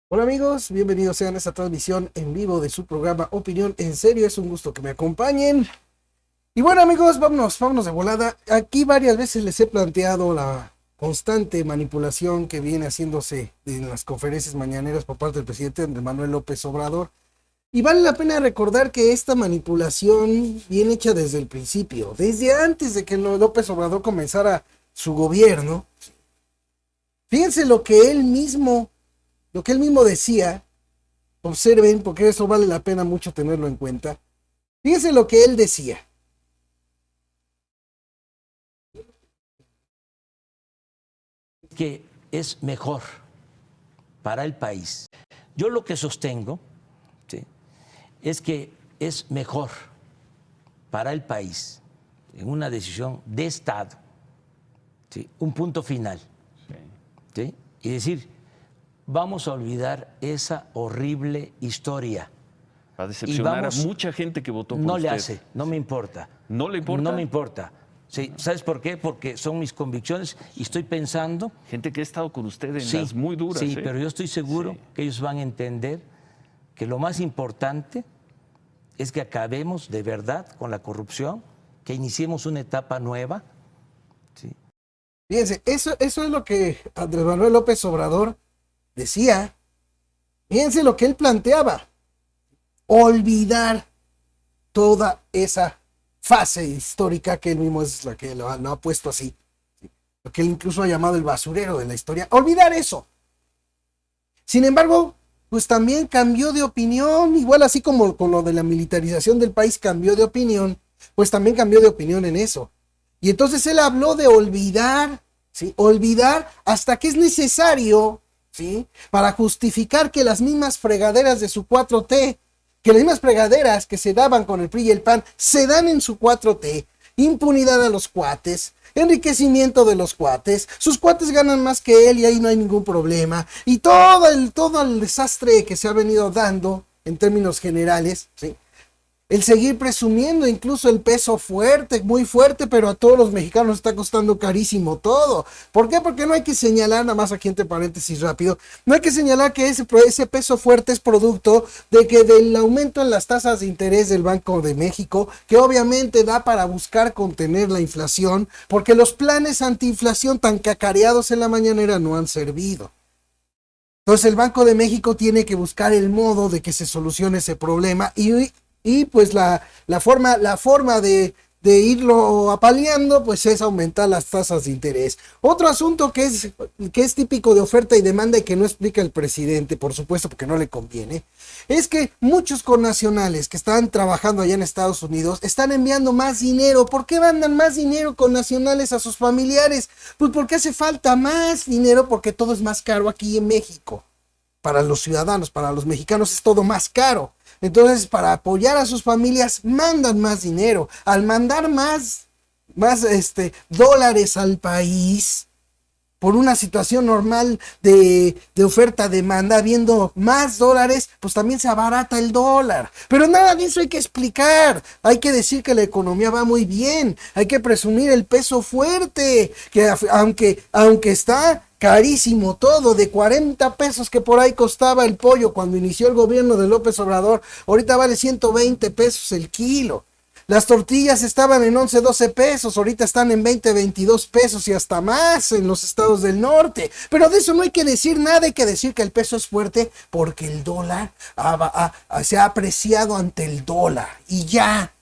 Hola amigos, bienvenidos sean a esta transmisión en vivo de su programa Opinión en Serio. Es un gusto que me acompañen. Y bueno amigos, vámonos de volada. Aquí varias veces les he planteado la constante manipulación que viene haciéndose en las conferencias mañaneras por parte del presidente Andrés Manuel López Obrador. Y vale la pena recordar que esta manipulación viene hecha desde el principio, desde antes de que López Obrador comenzara su gobierno. Fíjense lo que él mismo decía. Observen, porque eso vale la pena mucho tenerlo en cuenta. Fíjense lo que él decía. Que es mejor para el país. Yo lo que sostengo, ¿sí?, es que es mejor para el país, en una decisión de Estado, ¿sí?, un punto final, ¿sí?, y decir, vamos a olvidar esa horrible historia. Va a decepcionar a mucha gente que votó por no usted. le hace, no me importa. ¿No le importa? No me importa. Sí, ¿sabes por qué? Porque son mis convicciones y estoy pensando. Gente que ha estado con usted en Sí, las muy duras. sí, pero yo estoy seguro que ellos van a entender que lo más importante es que acabemos de verdad con la corrupción, que iniciemos una etapa nueva. Sí. Fíjense, eso es lo que Andrés Manuel López Obrador decía. Fíjense lo que él planteaba. Olvidar toda esa fase histórica que él mismo es la que lo ha puesto así. Lo que él incluso ha llamado el basurero de la historia. Olvidar eso. Sin embargo, pues también cambió de opinión, igual así como con lo de la militarización del país cambió de opinión, pues también cambió de opinión en eso. Y entonces él habló de olvidar, ¿sí? Olvidar hasta que es necesario, ¿sí?, para justificar que las mismas fregaderas de su 4T, que las mismas fregaderas que se daban con el PRI y el PAN, se dan en su 4T, impunidad a los cuates, enriquecimiento de los cuates, sus cuates ganan más que él y ahí no hay ningún problema, y todo el desastre que se ha venido dando en términos generales, ¿sí?, el seguir presumiendo incluso el peso fuerte, muy fuerte, pero a todos los mexicanos está costando carísimo todo. ¿Por qué? Porque no hay que señalar, nada más aquí entre paréntesis rápido, no hay que señalar que ese peso fuerte es producto de que del aumento en las tasas de interés del Banco de México, que obviamente da para buscar contener la inflación, porque los planes antiinflación tan cacareados en la mañanera no han servido. Entonces el Banco de México tiene que buscar el modo de que se solucione ese problema y pues la forma de irlo apaleando pues es aumentar las tasas de interés. Otro asunto que es típico de oferta y demanda y que no explica el presidente, por supuesto porque no le conviene, es que muchos connacionales que están trabajando allá en Estados Unidos están enviando más dinero. ¿Por qué mandan más dinero connacionales a sus familiares? Pues porque hace falta más dinero, porque todo es más caro aquí en México. Para los ciudadanos, para los mexicanos es todo más caro. Entonces, para apoyar a sus familias, mandan más dinero. Al mandar más dólares al país, por una situación normal de oferta-demanda, habiendo más dólares, pues también se abarata el dólar. Pero nada de eso hay que explicar. Hay que decir que la economía va muy bien. Hay que presumir el peso fuerte, que aunque está carísimo todo, de 40 pesos que por ahí costaba el pollo cuando inició el gobierno de López Obrador, ahorita vale 120 pesos el kilo. Las tortillas estaban en 11, 12 pesos, ahorita están en 20, 22 pesos y hasta más en los estados del norte. Pero de eso no hay que decir nada, hay que decir que el peso es fuerte porque el dólar se ha apreciado ante el dólar y ya.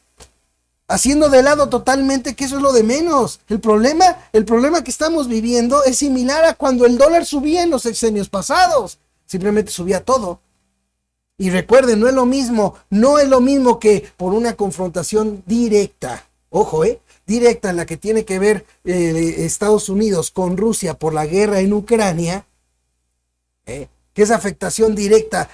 Haciendo de lado totalmente que eso es lo de menos. El problema que estamos viviendo es similar a cuando el dólar subía en los sexenios pasados. Simplemente subía todo. Y recuerden, no es lo mismo que por una confrontación directa. Ojo, directa, en la que tiene que ver Estados Unidos con Rusia por la guerra en Ucrania. Que esa afectación directa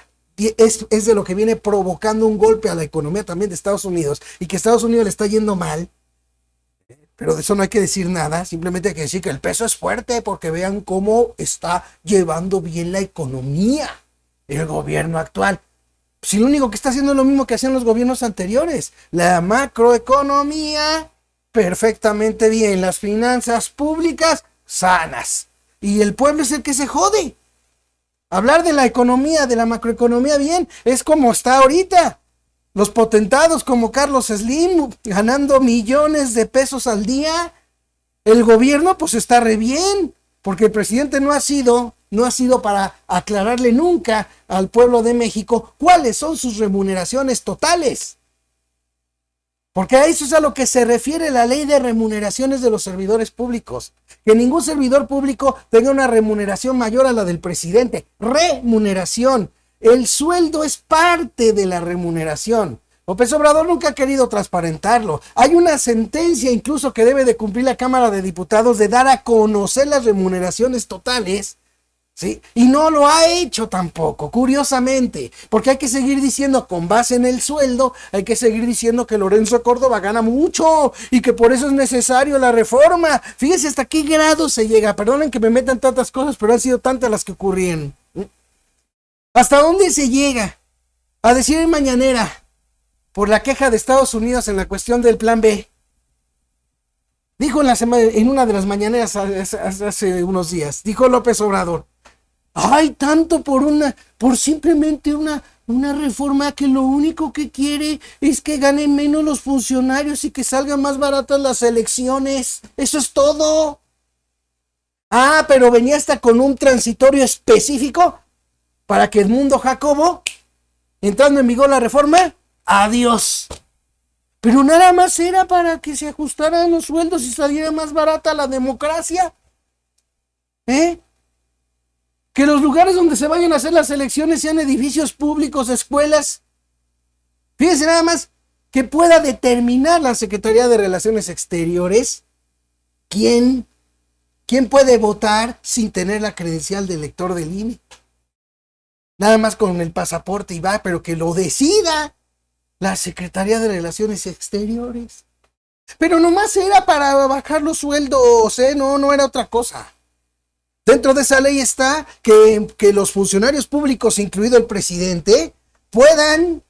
es de lo que viene provocando un golpe a la economía también de Estados Unidos, y que Estados Unidos le está yendo mal, pero de eso no hay que decir nada, simplemente hay que decir que el peso es fuerte porque vean cómo está llevando bien la economía el gobierno actual. Si lo único que está haciendo es lo mismo que hacían los gobiernos anteriores, la macroeconomía perfectamente bien, las finanzas públicas sanas, y el pueblo es el que se jode. Hablar de la economía, de la macroeconomía bien, es como está ahorita. Los potentados como Carlos Slim ganando millones de pesos al día. El gobierno pues está re bien, porque el presidente no ha sido para aclararle nunca al pueblo de México cuáles son sus remuneraciones totales. Porque a eso es a lo que se refiere la ley de remuneraciones de los servidores públicos. Que ningún servidor público tenga una remuneración mayor a la del presidente. Remuneración. El sueldo es parte de la remuneración. López Obrador nunca ha querido transparentarlo. Hay una sentencia incluso que debe de cumplir la Cámara de Diputados de dar a conocer las remuneraciones totales. ¿Sí? Y no lo ha hecho tampoco, curiosamente, porque hay que seguir diciendo con base en el sueldo, hay que seguir diciendo que Lorenzo Córdoba gana mucho y que por eso es necesario la reforma. Fíjense hasta qué grado se llega. Perdonen que me metan tantas cosas, pero han sido tantas las que ocurrieron. ¿Hasta dónde se llega? A decir en mañanera, por la queja de Estados Unidos en la cuestión del plan B. Dijo en una de las mañaneras hace unos días, dijo López Obrador, ay, tanto por simplemente una reforma que lo único que quiere es que ganen menos los funcionarios y que salgan más baratas las elecciones. Eso es todo. Ah, pero venía hasta con un transitorio específico para que Edmundo Jacobo, entrando en vigor la reforma, adiós. Pero nada más era para que se ajustaran los sueldos y saliera más barata la democracia. Que los lugares donde se vayan a hacer las elecciones sean edificios públicos, escuelas. Fíjense nada más que pueda determinar la Secretaría de Relaciones Exteriores quién puede votar sin tener la credencial de elector del INE. Nada más con el pasaporte y va, pero que lo decida la Secretaría de Relaciones Exteriores. Pero nomás era para bajar los sueldos, no era otra cosa. Dentro de esa ley está que los funcionarios públicos, incluido el presidente, puedan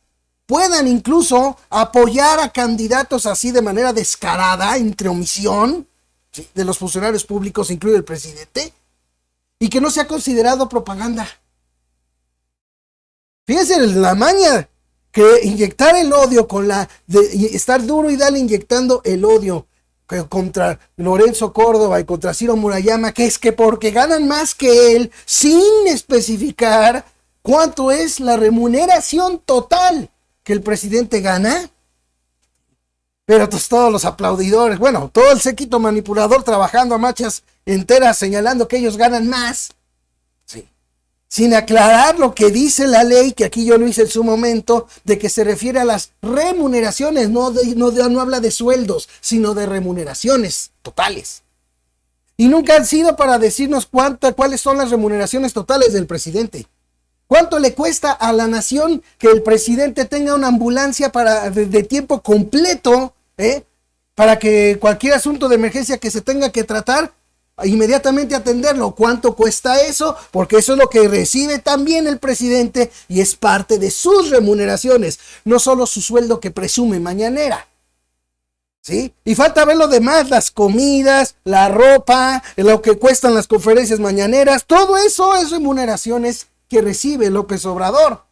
incluso apoyar a candidatos así de manera descarada, entre omisión, ¿sí?, de los funcionarios públicos, incluido el presidente, y que no sea considerado propaganda. Fíjense la maña que inyectar el odio estar duro y darle inyectando el odio contra Lorenzo Córdoba y contra Ciro Murayama, que es que porque ganan más que él, sin especificar cuánto es la remuneración total que el presidente gana. Pero todos los aplaudidores, bueno, todo el séquito manipulador trabajando a marchas enteras señalando que ellos ganan más, sí, sin aclarar lo que dice la ley, que aquí yo lo hice en su momento, de que se refiere a las remuneraciones, no habla de sueldos, sino de remuneraciones totales. Y nunca han sido para decirnos cuáles son las remuneraciones totales del presidente. ¿Cuánto le cuesta a la nación que el presidente tenga una ambulancia de tiempo completo, para que cualquier asunto de emergencia que se tenga que tratar, inmediatamente atenderlo? ¿Cuánto cuesta eso? Porque eso es lo que recibe también el presidente y es parte de sus remuneraciones, no solo su sueldo que presume mañanera. ¿Sí? Y falta ver lo demás, las comidas, la ropa, lo que cuestan las conferencias mañaneras, todo eso es remuneraciones que recibe López Obrador.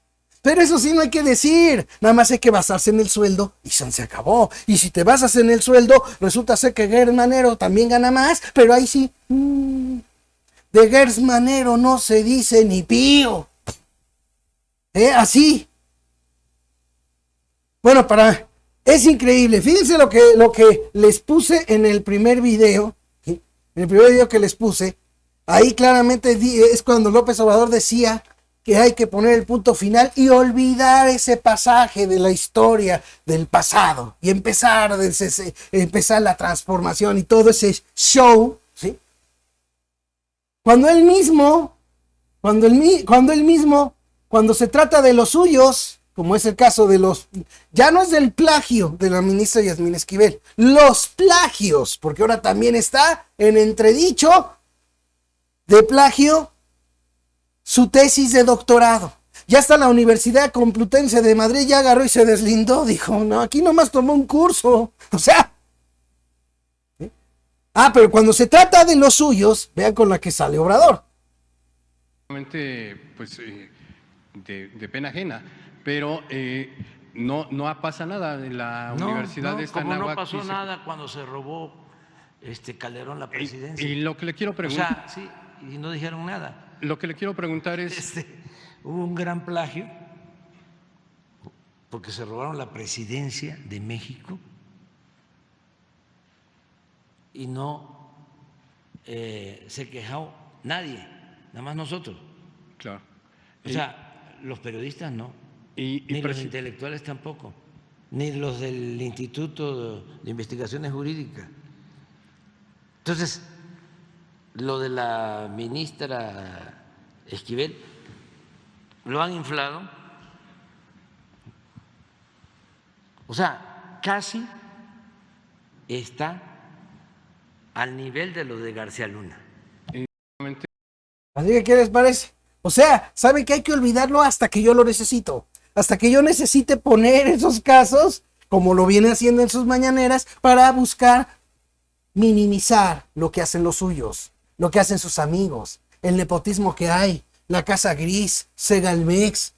Pero eso sí no hay que decir, nada más hay que basarse en el sueldo y se acabó. Y si te basas en el sueldo, resulta ser que Gers Manero también gana más, pero ahí sí, de Gers Manero no se dice ni pío. Así. Bueno, es increíble. Fíjense lo que les puse en el primer video, ¿sí? En el primer video que les puse, ahí claramente es cuando López Obrador decía que hay que poner el punto final y olvidar ese pasaje de la historia del pasado y empezar la transformación y todo ese show, ¿sí? Cuando se trata de los suyos, como es el caso ya no es del plagio de la ministra Yasmín Esquivel, los plagios, porque ahora también está en entredicho de plagio su tesis de doctorado. Ya hasta la Universidad Complutense de Madrid ya agarró y se deslindó, dijo, no, aquí nomás tomó un curso, o sea. ¿Sí? Pero cuando se trata de los suyos, vean con la que sale Obrador. Pues de pena ajena, pero no pasa nada. La universidad de Anáhuac, como no pasó nada cuando se robó Calderón la presidencia. Y lo que le quiero preguntar, O sea, sí, y no dijeron nada. Lo que le quiero preguntar es, hubo un gran plagio porque se robaron la presidencia de México y no se quejó nadie, nada más nosotros. claro, O sea, los periodistas no, y ni los intelectuales tampoco, ni los del Instituto de Investigaciones Jurídicas. Entonces, lo de la ministra Esquivel lo han inflado. O sea, casi está al nivel de lo de García Luna. Así que, ¿qué les parece? O sea, ¿saben que hay que olvidarlo hasta que yo lo necesito? Hasta que yo necesite poner esos casos, como lo viene haciendo en sus mañaneras, para buscar minimizar lo que hacen los suyos, lo que hacen sus amigos, el nepotismo que hay, la casa gris, Segalmex,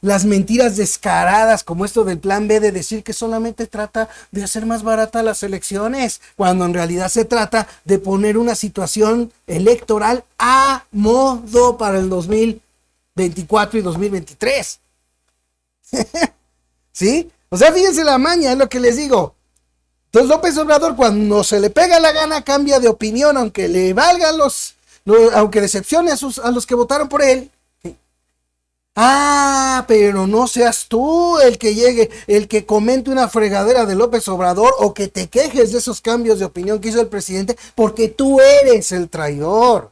las mentiras descaradas como esto del plan B de decir que solamente trata de hacer más barata las elecciones, cuando en realidad se trata de poner una situación electoral a modo para el 2024 y 2023. ¿Sí? O sea, fíjense la maña, es lo que les digo. Entonces López Obrador, cuando se le pega la gana, cambia de opinión, aunque le valgan aunque decepcione a los que votaron por él. Pero no seas tú el que llegue, el que comente una fregadera de López Obrador o que te quejes de esos cambios de opinión que hizo el presidente, porque tú eres el traidor.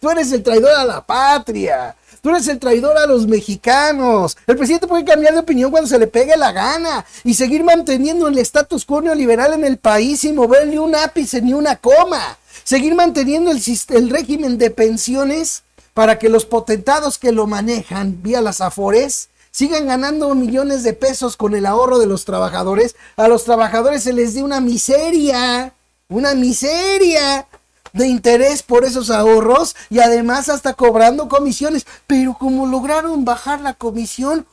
Tú eres el traidor a la patria. Tú eres el traidor a los mexicanos. El presidente puede cambiar de opinión cuando se le pegue la gana y seguir manteniendo el status quo neoliberal en el país sin mover ni un ápice ni una coma. Seguir manteniendo el régimen de pensiones para que los potentados que lo manejan vía las Afores sigan ganando millones de pesos con el ahorro de los trabajadores. A los trabajadores se les dé una miseria de interés por esos ahorros y además hasta cobrando comisiones. Pero como lograron bajar la comisión,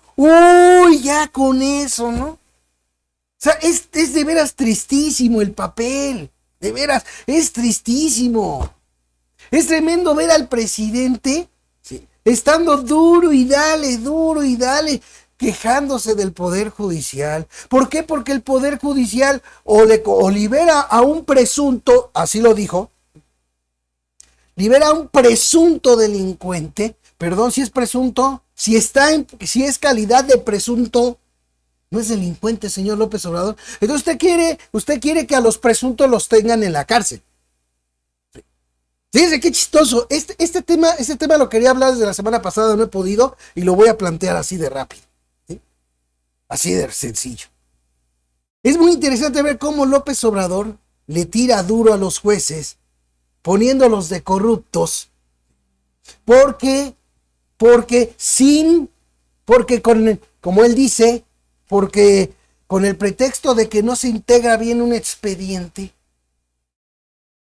ya con eso, ¿no? O sea, es de veras tristísimo el papel. De veras, es tristísimo. Es tremendo ver al presidente estando duro y dale, quejándose del Poder Judicial. ¿Por qué? Porque el Poder Judicial o libera a un presunto, así lo dijo, libera a un presunto delincuente, perdón, si es presunto, si es calidad de presunto, no es delincuente, señor López Obrador. Entonces usted quiere que a los presuntos los tengan en la cárcel. Fíjense qué chistoso. Este tema lo quería hablar desde la semana pasada, no he podido y lo voy a plantear así de rápido, ¿sí? Así de sencillo. Es muy interesante ver cómo López Obrador le tira duro a los jueces, poniéndolos de corruptos, porque como él dice, porque con el pretexto de que no se integra bien un expediente,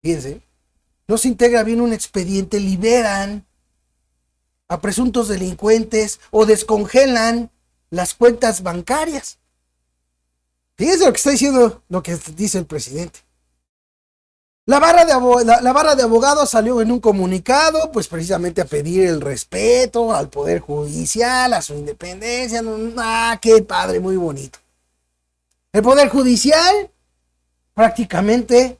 fíjense, no se integra bien un expediente, liberan a presuntos delincuentes o descongelan las cuentas bancarias. Fíjense lo que está diciendo, lo que dice el presidente. La barra de abogados salió en un comunicado, pues precisamente a pedir el respeto al Poder Judicial, a su independencia. Qué padre, muy bonito. El Poder Judicial prácticamente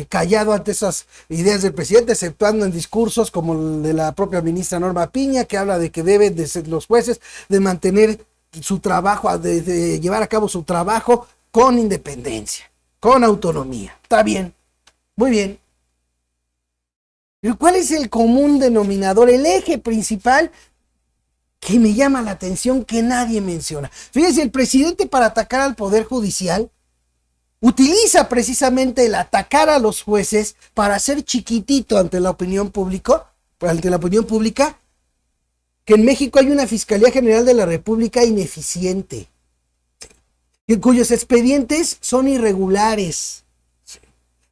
callado ante esas ideas del presidente, exceptuando en discursos como el de la propia ministra Norma Piña, que habla de que deben de ser los jueces de mantener su trabajo, de llevar a cabo su trabajo con independencia, con autonomía. Está bien, muy bien. Pero ¿cuál es el común denominador, el eje principal que me llama la atención que nadie menciona? Fíjense, el presidente, para atacar al Poder Judicial, utiliza precisamente el atacar a los jueces para hacer chiquitito ante la opinión pública, que en México hay una Fiscalía General de la República ineficiente, cuyos expedientes son irregulares.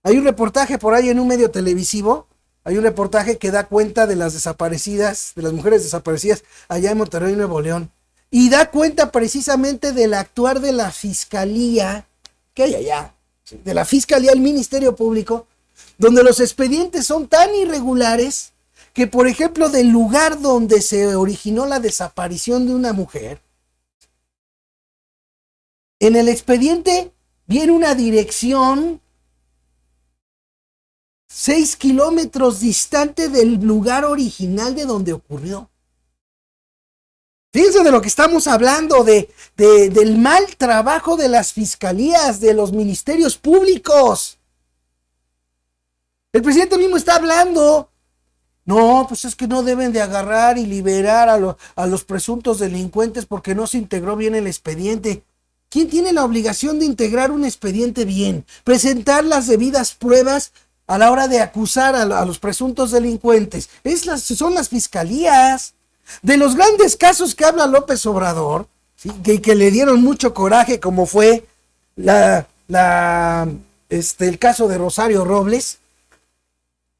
Hay un reportaje por ahí en un medio televisivo, hay un reportaje que da cuenta de las desaparecidas, de las mujeres desaparecidas allá en Monterrey, Nuevo León. Y da cuenta precisamente del actuar de la fiscalía, que hay allá, ¿sí? De la fiscalía, el Ministerio Público, donde los expedientes son tan irregulares que, por ejemplo, del lugar donde se originó la desaparición de una mujer, en el expediente viene una dirección 6 kilómetros distante del lugar original de donde ocurrió. Fíjense de lo que estamos hablando, del mal trabajo de las fiscalías, de los ministerios públicos. El presidente mismo está hablando. No, pues es que no deben de agarrar y liberar a los presuntos delincuentes porque no se integró bien el expediente. ¿Quién tiene la obligación de integrar un expediente bien? Presentar las debidas pruebas a la hora de acusar a los presuntos delincuentes. Son las fiscalías. De los grandes casos que habla López Obrador, ¿sí? que le dieron mucho coraje, como fue el caso de Rosario Robles,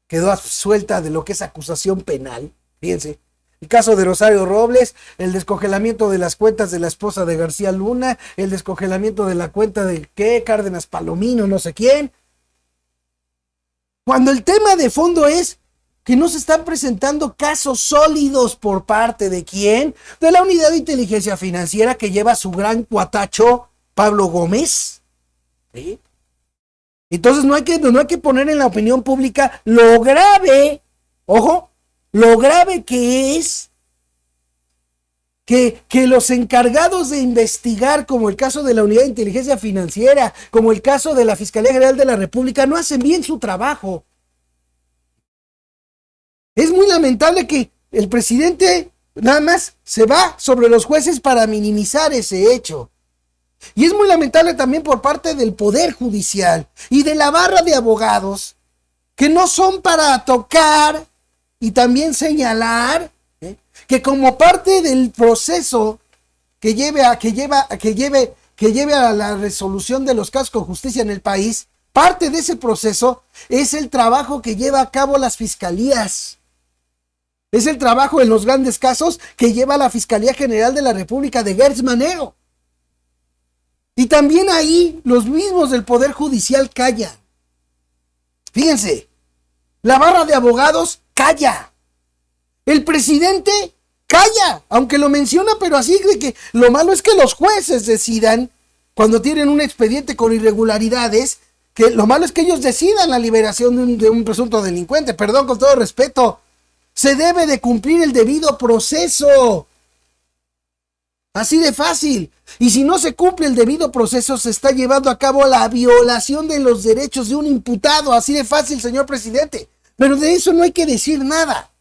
quedó suelta de lo que es acusación penal. Fíjense, el caso de Rosario Robles, el descongelamiento de las cuentas de la esposa de García Luna, el descongelamiento de la cuenta de Cárdenas Palomino, no sé quién. Cuando el tema de fondo es que no se están presentando casos sólidos por parte de ¿quién? De la Unidad de Inteligencia Financiera que lleva su gran cuatacho Pablo Gómez. ¿Sí? Entonces no hay que poner en la opinión pública lo grave, ojo, lo grave que es que los encargados de investigar, como el caso de la Unidad de Inteligencia Financiera, como el caso de la Fiscalía General de la República, no hacen bien su trabajo. Es muy lamentable que el presidente nada más se va sobre los jueces para minimizar ese hecho. Y es muy lamentable también por parte del Poder Judicial y de la barra de abogados, que no son para tocar y también señalar que como parte del proceso que lleve a la resolución de los casos con justicia en el país, parte de ese proceso es el trabajo que lleva a cabo las fiscalías. Es el trabajo en los grandes casos que lleva la Fiscalía General de la República de Gertz Manero. Y también ahí los mismos del Poder Judicial callan. Fíjense, la barra de abogados calla. El presidente calla, aunque lo menciona, pero así de que lo malo es que los jueces decidan, cuando tienen un expediente con irregularidades, que lo malo es que ellos decidan la liberación de un presunto delincuente. Perdón, con todo respeto. Se debe de cumplir el debido proceso. Así de fácil. Y si no se cumple el debido proceso, se está llevando a cabo la violación de los derechos de un imputado. Así de fácil, señor presidente. Pero de eso no hay que decir nada.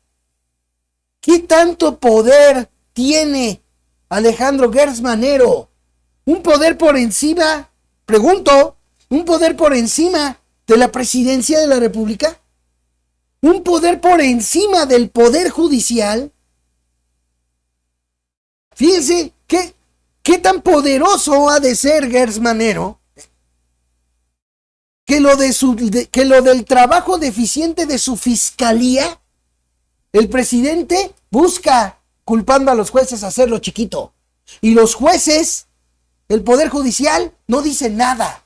¿Qué tanto poder tiene Alejandro Gertz Manero? ¿Un poder por encima, pregunto, un poder por encima de la presidencia de la República? ¿Un poder por encima del Poder Judicial? Fíjense qué tan poderoso ha de ser Gertz Manero que lo del trabajo deficiente de su fiscalía, el presidente busca, culpando a los jueces, hacerlo chiquito. Y los jueces, el Poder Judicial, no dicen nada.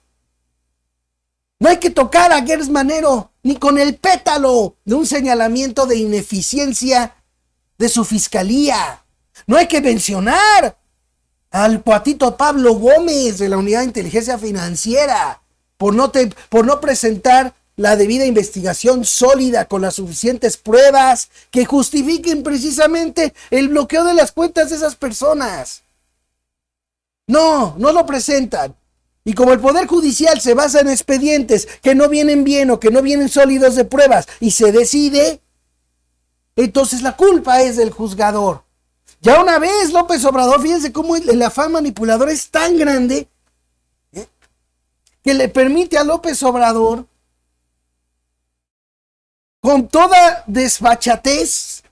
No hay que tocar a Gertz Manero ni con el pétalo de un señalamiento de ineficiencia de su fiscalía. No hay que mencionar al patito Pablo Gómez de la Unidad de Inteligencia Financiera por no presentar la debida investigación sólida con las suficientes pruebas que justifiquen precisamente el bloqueo de las cuentas de esas personas. No lo presentan. Y como el Poder Judicial se basa en expedientes que no vienen bien o que no vienen sólidos de pruebas y se decide, entonces la culpa es del juzgador. Ya una vez López Obrador, fíjense cómo el afán manipulador es tan grande que le permite a López Obrador, con toda desfachatez,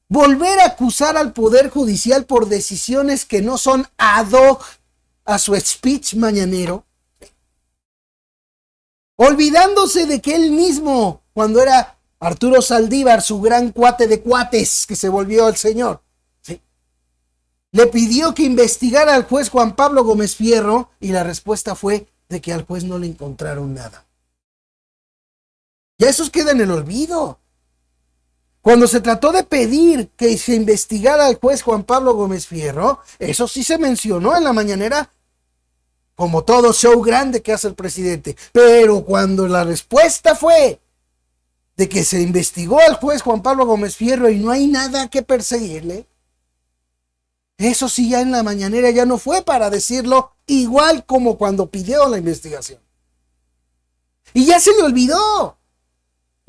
volver a acusar al Poder Judicial por decisiones que no son ad hoc a su speech mañanero, olvidándose de que él mismo, cuando era Arturo Saldívar, su gran cuate de cuates que se volvió el señor, ¿sí?, le pidió que investigara al juez Juan Pablo Gómez Fierro y la respuesta fue de que al juez no le encontraron nada. Ya esos queda en el olvido. Cuando se trató de pedir que se investigara al juez Juan Pablo Gómez Fierro, eso sí se mencionó en la mañanera, como todo show grande que hace el presidente. Pero cuando la respuesta fue de que se investigó al juez Juan Pablo Gómez Fierro y no hay nada que perseguirle, eso sí ya en la mañanera ya no fue para decirlo igual como cuando pidió la investigación. Y ya se le olvidó.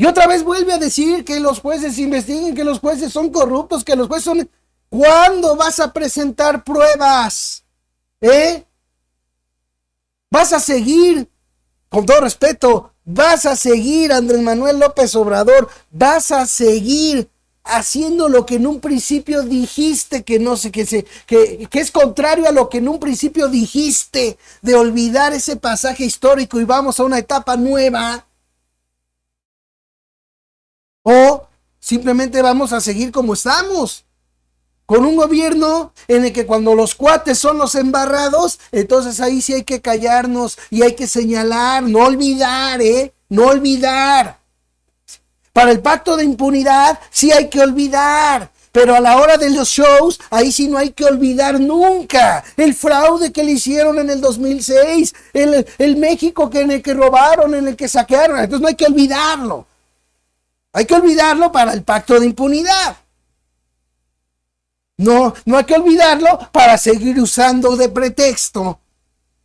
Y otra vez vuelve a decir que los jueces investiguen, que los jueces son corruptos, que los jueces son... ¿Cuándo vas a presentar pruebas? ¿Vas a seguir, con todo respeto, vas a seguir, Andrés Manuel López Obrador, vas a seguir haciendo lo que en un principio dijiste que es contrario a lo que en un principio dijiste, de olvidar ese pasaje histórico y vamos a una etapa nueva? ¿O simplemente vamos a seguir como estamos? Con un gobierno en el que cuando los cuates son los embarrados, entonces ahí sí hay que callarnos y hay que señalar, no olvidar, no olvidar. Para el pacto de impunidad sí hay que olvidar, pero a la hora de los shows, ahí sí no hay que olvidar nunca el fraude que le hicieron en el 2006, el México en el que robaron, en el que saquearon, entonces no hay que olvidarlo. Hay que olvidarlo para el pacto de impunidad. No hay que olvidarlo para seguir usando de pretexto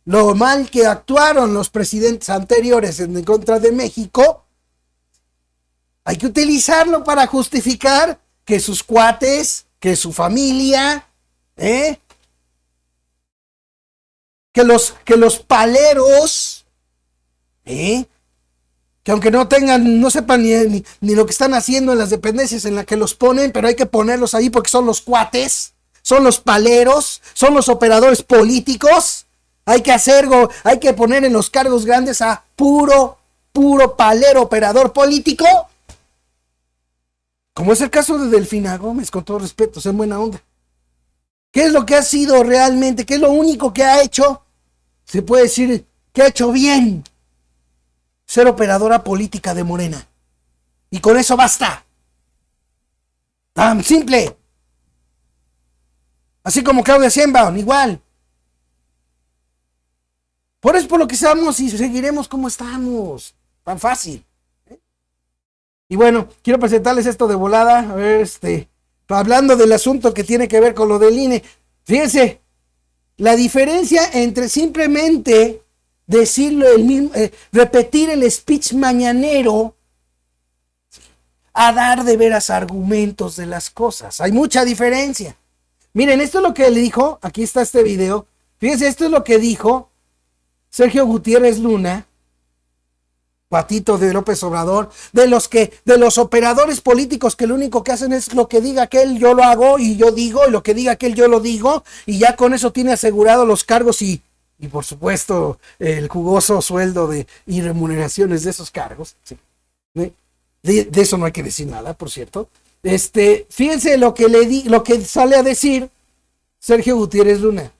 lo mal que actuaron los presidentes anteriores en contra de México. Hay que utilizarlo para justificar que sus cuates, que su familia, que los paleros, que aunque no sepan ni lo que están haciendo en las dependencias en las que los ponen, pero hay que ponerlos ahí porque son los cuates, son los paleros, son los operadores políticos. Hay que poner en los cargos grandes a puro palero operador político. Como es el caso de Delfina Gómez, con todo respeto, en buena onda. ¿Qué es lo que ha sido realmente? ¿Qué es lo único que ha hecho? Se puede decir que ha hecho bien. Ser operadora política de Morena. Y con eso basta. Tan simple. Así como Claudia Sheinbaum, igual. Por eso por lo que estamos y seguiremos como estamos. Tan fácil. Y bueno, quiero presentarles esto de volada. A ver, hablando del asunto que tiene que ver con lo del INE. Fíjense, la diferencia entre simplemente decirlo el mismo, repetir el speech mañanero a dar de veras argumentos de las cosas. Hay mucha diferencia. Miren, esto es lo que le dijo, aquí está este video. Fíjense, esto es lo que dijo Sergio Gutiérrez Luna, patito de López Obrador, de los operadores políticos que lo único que hacen es lo que diga aquel yo lo hago y yo digo, y lo que diga aquel yo lo digo, y ya con eso tiene asegurado los cargos y por supuesto el jugoso sueldo y remuneraciones de esos cargos. ¿Sí? De eso no hay que decir nada, por cierto. Fíjense lo que sale a decir Sergio Gutiérrez Luna.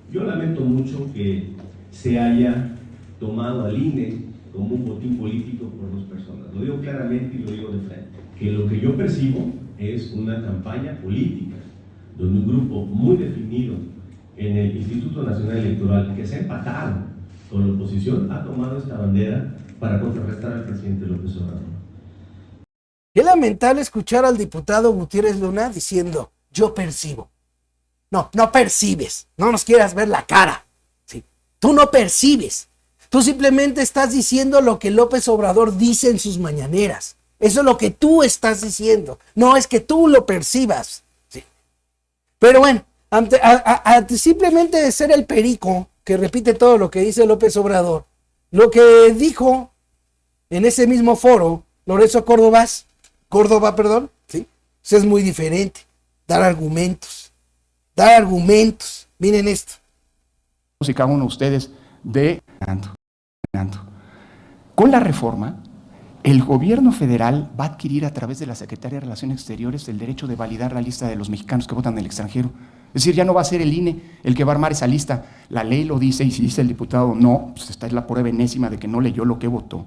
Yo lamento mucho que se haya tomado al INE como un botín político por dos personas. Lo digo claramente y lo digo de frente. Que lo que yo percibo es una campaña política donde un grupo muy definido en el Instituto Nacional Electoral, que se ha empatado con la oposición, ha tomado esta bandera para contrarrestar al presidente López Obrador. Qué lamentable escuchar al diputado Gutiérrez Luna diciendo, yo percibo. No percibes, no nos quieras ver la cara. ¿Sí? Tú no percibes. Tú simplemente estás diciendo lo que López Obrador dice en sus mañaneras. Eso es lo que tú estás diciendo. No es que tú lo percibas. ¿Sí? Pero bueno, ante simplemente ser el perico que repite todo lo que dice López Obrador, lo que dijo en ese mismo foro Lorenzo Córdoba, ¿sí? Pues es muy diferente. Dar argumentos. Miren esto. Y cada uno de ustedes con la reforma el gobierno federal va a adquirir a través de la Secretaría de Relaciones Exteriores el derecho de validar la lista de los mexicanos que votan en el extranjero. Es decir, ya no va a ser el INE el que va a armar esa lista. La ley lo dice, y si dice el diputado no, pues esta es la prueba enésima de que no leyó lo que votó.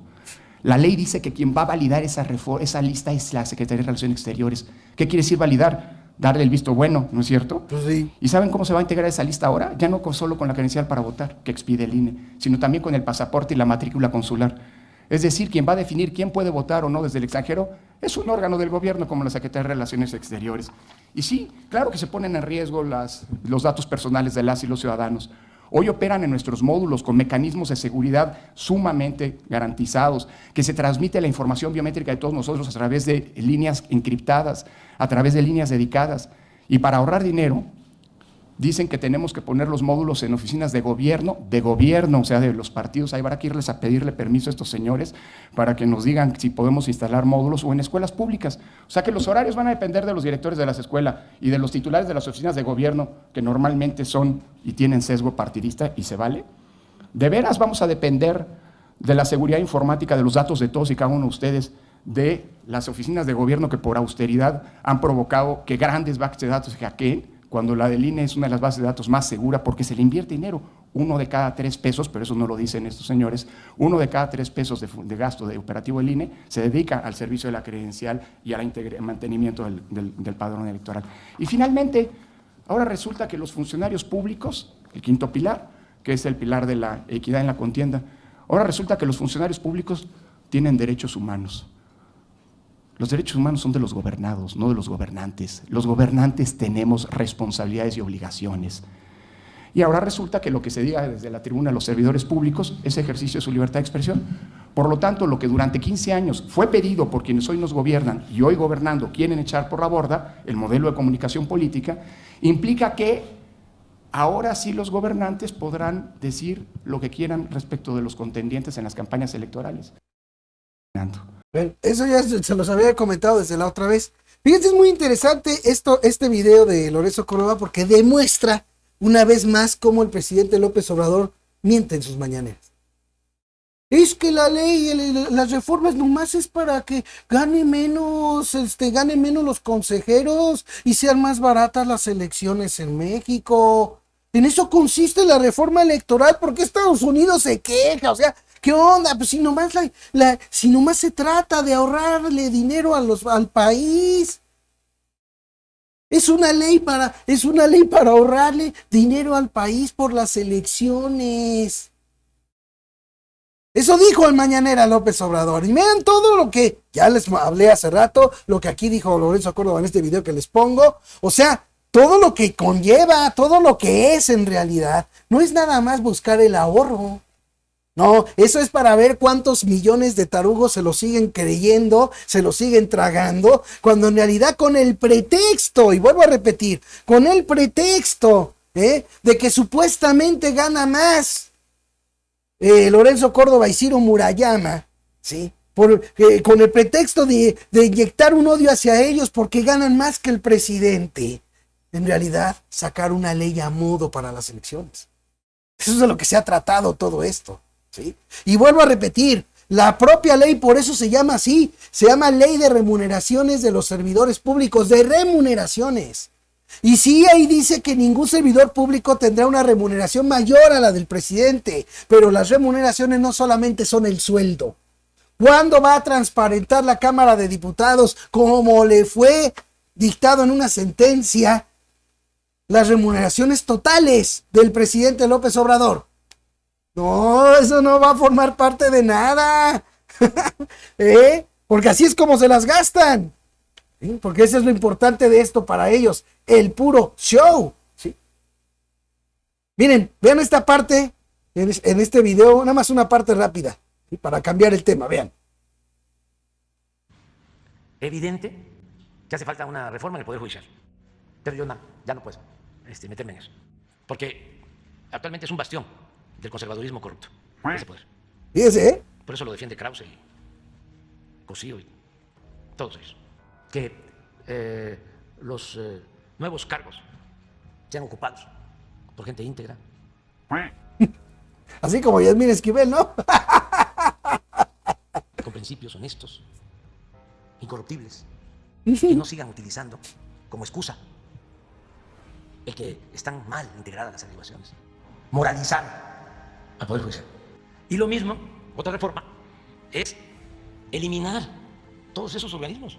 La ley dice que quien va a validar esa lista es la Secretaría de Relaciones Exteriores. ¿Qué quiere decir validar? Darle el visto bueno, ¿no es cierto? Pues sí. ¿Y saben cómo se va a integrar esa lista ahora? Ya no solo con la credencial para votar, que expide el INE, sino también con el pasaporte y la matrícula consular. Es decir, quien va a definir quién puede votar o no desde el extranjero es un órgano del gobierno como la Secretaría de Relaciones Exteriores. Y sí, claro que se ponen en riesgo los datos personales de las y los ciudadanos. Hoy operan en nuestros módulos con mecanismos de seguridad sumamente garantizados, que se transmite la información biométrica de todos nosotros a través de líneas encriptadas, a través de líneas dedicadas. Y para ahorrar dinero, dicen que tenemos que poner los módulos en oficinas de gobierno, o sea, de los partidos. Ahí habrá que irles a pedirle permiso a estos señores para que nos digan si podemos instalar módulos o en escuelas públicas. O sea que los horarios van a depender de los directores de las escuelas y de los titulares de las oficinas de gobierno, que normalmente son y tienen sesgo partidista, y se vale. ¿De veras vamos a depender de la seguridad informática de los datos de todos y cada uno de ustedes, de las oficinas de gobierno que por austeridad han provocado que grandes bases de datos se hackeen, cuando la del INE es una de las bases de datos más seguras porque se le invierte dinero? 1 de cada 3 pesos, pero eso no lo dicen estos señores, 1 de cada 3 pesos de gasto de operativo del INE se dedica al servicio de la credencial y al mantenimiento del padrón electoral. Y finalmente, ahora resulta que los funcionarios públicos, el quinto pilar, que es el pilar de la equidad en la contienda, ahora resulta que los funcionarios públicos tienen derechos humanos. Los derechos humanos son de los gobernados, no de los gobernantes. Los gobernantes tenemos responsabilidades y obligaciones. Y ahora resulta que lo que se diga desde la tribuna a los servidores públicos es ejercicio de su libertad de expresión. Por lo tanto, lo que durante 15 años fue pedido por quienes hoy nos gobiernan y hoy gobernando quieren echar por la borda, el modelo de comunicación política, implica que ahora sí los gobernantes podrán decir lo que quieran respecto de los contendientes en las campañas electorales. Bueno, eso ya se los había comentado desde la otra vez. Fíjense, es muy interesante este video de Lorenzo Córdoba porque demuestra una vez más cómo el presidente López Obrador miente en sus mañaneras. Es que la ley, las reformas nomás es para que ganen menos los consejeros y sean más baratas las elecciones en México. En eso consiste la reforma electoral. ¿Por qué Estados Unidos se queja? O sea, ¿qué onda? Pues si nomás se trata de ahorrarle dinero al país. Es una ley para ahorrarle dinero al país por las elecciones. Eso dijo el mañanera López Obrador. Y vean todo lo que ya les hablé hace rato, lo que aquí dijo Lorenzo Córdoba en este video que les pongo. O sea, todo lo que conlleva, todo lo que es en realidad. No es nada más buscar el ahorro. No, eso es para ver cuántos millones de tarugos se lo siguen creyendo, se lo siguen tragando, cuando en realidad con el pretexto, y vuelvo a repetir, con el pretexto de que supuestamente gana más Lorenzo Córdoba y Ciro Murayama, ¿sí? Con el pretexto de inyectar un odio hacia ellos porque ganan más que el presidente, en realidad sacar una ley a modo para las elecciones. Eso es de lo que se ha tratado todo esto. ¿Sí? Y vuelvo a repetir, la propia ley por eso se llama así, se llama Ley de Remuneraciones de los Servidores Públicos, de remuneraciones. Y sí, ahí dice que ningún servidor público tendrá una remuneración mayor a la del presidente, pero las remuneraciones no solamente son el sueldo. ¿Cuándo va a transparentar la Cámara de Diputados, como le fue dictado en una sentencia, las remuneraciones totales del presidente López Obrador? No, eso no va a formar parte de nada. Porque así es como se las gastan. ¿Sí? Porque eso es lo importante de esto para ellos. El puro show. ¿Sí? Miren, vean esta parte en este video. Nada más una parte rápida. ¿Sí? Para cambiar el tema, vean. Evidente que hace falta una reforma en el Poder Judicial. Pero yo ya no puedo meterme en eso. Porque actualmente es un bastión del conservadurismo corrupto, ese poder. Fíjese, Por eso lo defiende Krause y Cosío y todos ellos. Que los nuevos cargos sean ocupados por gente íntegra. Así como Yasmín Esquivel, ¿no? principios honestos, incorruptibles, que no sigan utilizando como excusa el que están mal integradas las averiguaciones, moralizar al Poder Judicial. Y lo mismo, otra reforma, es eliminar todos esos organismos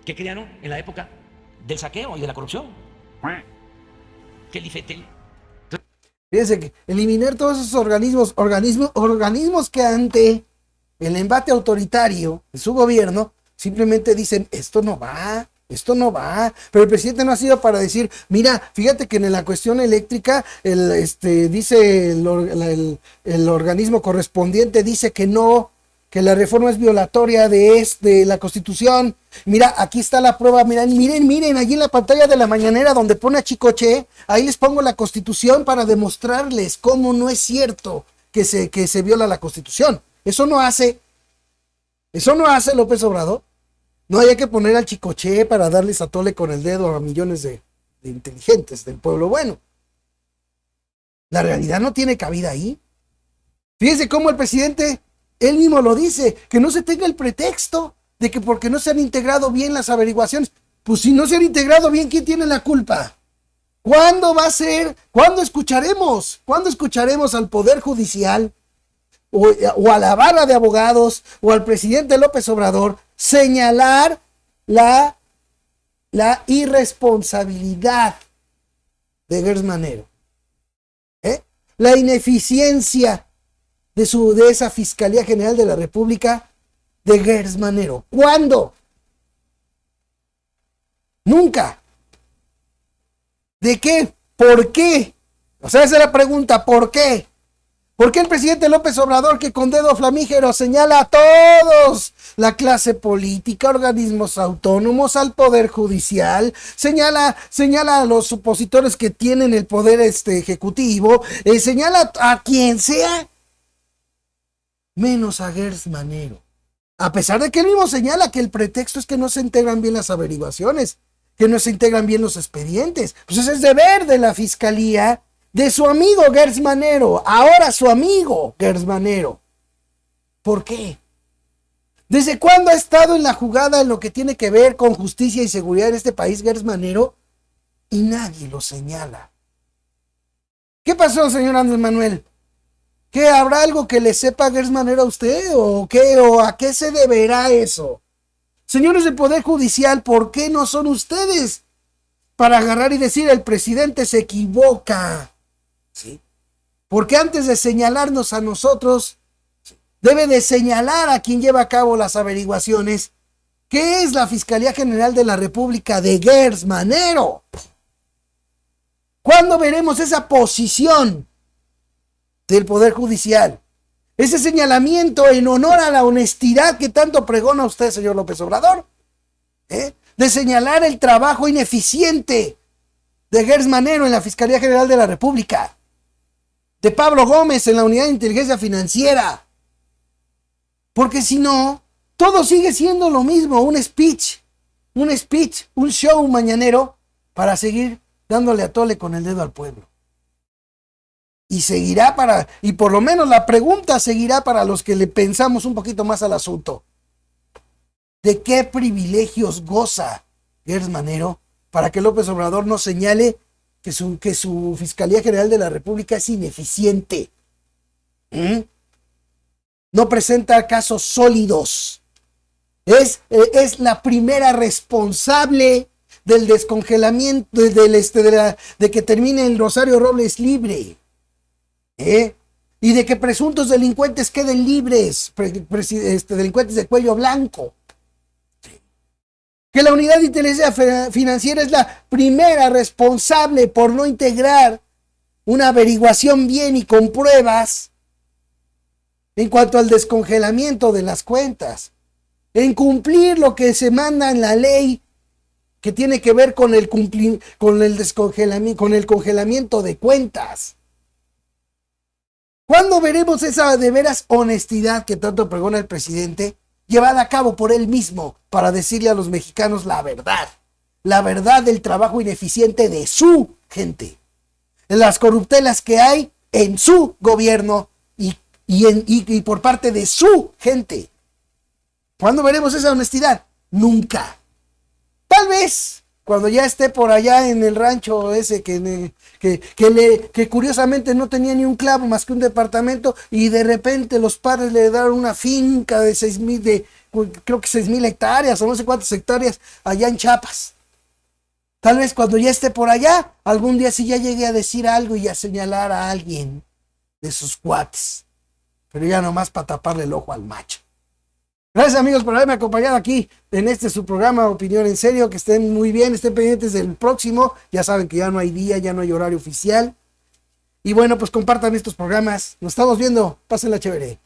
que crearon en la época del saqueo y de la corrupción. Que el IFETEL. Fíjense que eliminar todos esos organismos que ante el embate autoritario de su gobierno simplemente dicen, esto no va. Pero el presidente no ha sido para decir, mira, fíjate que en la cuestión eléctrica, dice el organismo correspondiente, dice que no, que la reforma es violatoria de la Constitución. Mira, aquí está la prueba, miren, allí en la pantalla de la mañanera donde pone a Chicoche, ahí les pongo la Constitución para demostrarles cómo no es cierto que se viola la Constitución. Eso no hace López Obrador. No hay que poner al Chicoche para darles a tole con el dedo a millones de inteligentes del pueblo bueno. La realidad no tiene cabida ahí. Fíjense cómo el presidente, él mismo lo dice, que no se tenga el pretexto de que porque no se han integrado bien las averiguaciones. Pues si no se han integrado bien, ¿quién tiene la culpa? ¿Cuándo va a ser? ¿Cuándo escucharemos? ¿Cuándo escucharemos al Poder Judicial o a la barra de abogados o al presidente López Obrador señalar la irresponsabilidad de Gers Manero, la ineficiencia de esa Fiscalía General de la República de Gers Manero? ¿Cuándo? Nunca. ¿De qué? ¿Por qué? O sea, esa es la pregunta, ¿por qué? ¿Por qué el presidente López Obrador, que con dedo flamígero señala a todos, la clase política, organismos autónomos, al Poder Judicial, señala a los opositores que tienen el poder ejecutivo, señala a quien sea, menos a Gers Manero? A pesar de que él mismo señala que el pretexto es que no se integran bien las averiguaciones, que no se integran bien los expedientes. Pues ese es deber de la Fiscalía, de su amigo Gers Manero, ahora su amigo Gers Manero. ¿Por qué? ¿Desde cuándo ha estado en la jugada en lo que tiene que ver con justicia y seguridad en este país Gers Manero? Y nadie lo señala. ¿Qué pasó, señor Andrés Manuel? ¿Qué, habrá algo que le sepa Gers Manero a usted? ¿O qué? ¿O a qué se deberá eso? Señores del Poder Judicial, ¿por qué no son ustedes para agarrar y decir el presidente se equivoca? ¿Sí? Porque antes de señalarnos a nosotros, debe de señalar a quien lleva a cabo las averiguaciones, que es la Fiscalía General de la República de Gers Manero. ¿Cuándo veremos esa posición del Poder Judicial? Ese señalamiento en honor a la honestidad que tanto pregona usted, señor López Obrador, de señalar el trabajo ineficiente de Gers Manero en la Fiscalía General de la República, de Pablo Gómez en la Unidad de Inteligencia Financiera. Porque si no, todo sigue siendo lo mismo, un speech, un show mañanero para seguir dándole a tole con el dedo al pueblo. Y seguirá y por lo menos la pregunta seguirá para los que le pensamos un poquito más al asunto. ¿De qué privilegios goza Gers Manero para que López Obrador no señale que su Fiscalía General de la República es ineficiente? No presenta casos sólidos. Es la primera responsable del descongelamiento, de que termine el Rosario Robles libre. Y de que presuntos delincuentes queden libres, delincuentes de cuello blanco. Que la Unidad de Inteligencia Financiera es la primera responsable por no integrar una averiguación bien y con pruebas en cuanto al descongelamiento de las cuentas, en cumplir lo que se manda en la ley que tiene que ver con el congelamiento de cuentas. ¿Cuándo veremos esa de veras honestidad que tanto pregona el presidente, llevada a cabo por él mismo para decirle a los mexicanos la verdad del trabajo ineficiente de su gente, en las corruptelas que hay en su gobierno y por parte de su gente? ¿Cuándo veremos esa honestidad? Nunca. Tal vez cuando ya esté por allá en el rancho ese que curiosamente no tenía ni un clavo más que un departamento, y de repente los padres le daron una finca de 6,000 hectáreas o no sé cuántas hectáreas allá en Chiapas. Tal vez cuando ya esté por allá, algún día sí ya llegue a decir algo y a señalar a alguien de sus cuates. Pero ya nomás para taparle el ojo al macho. Gracias, amigos, por haberme acompañado aquí en su programa Opinión en Serio. Que estén muy bien, estén pendientes del próximo. Ya saben que ya no hay día, ya no hay horario oficial. Y bueno, pues compartan estos programas. Nos estamos viendo. Pásenla chévere.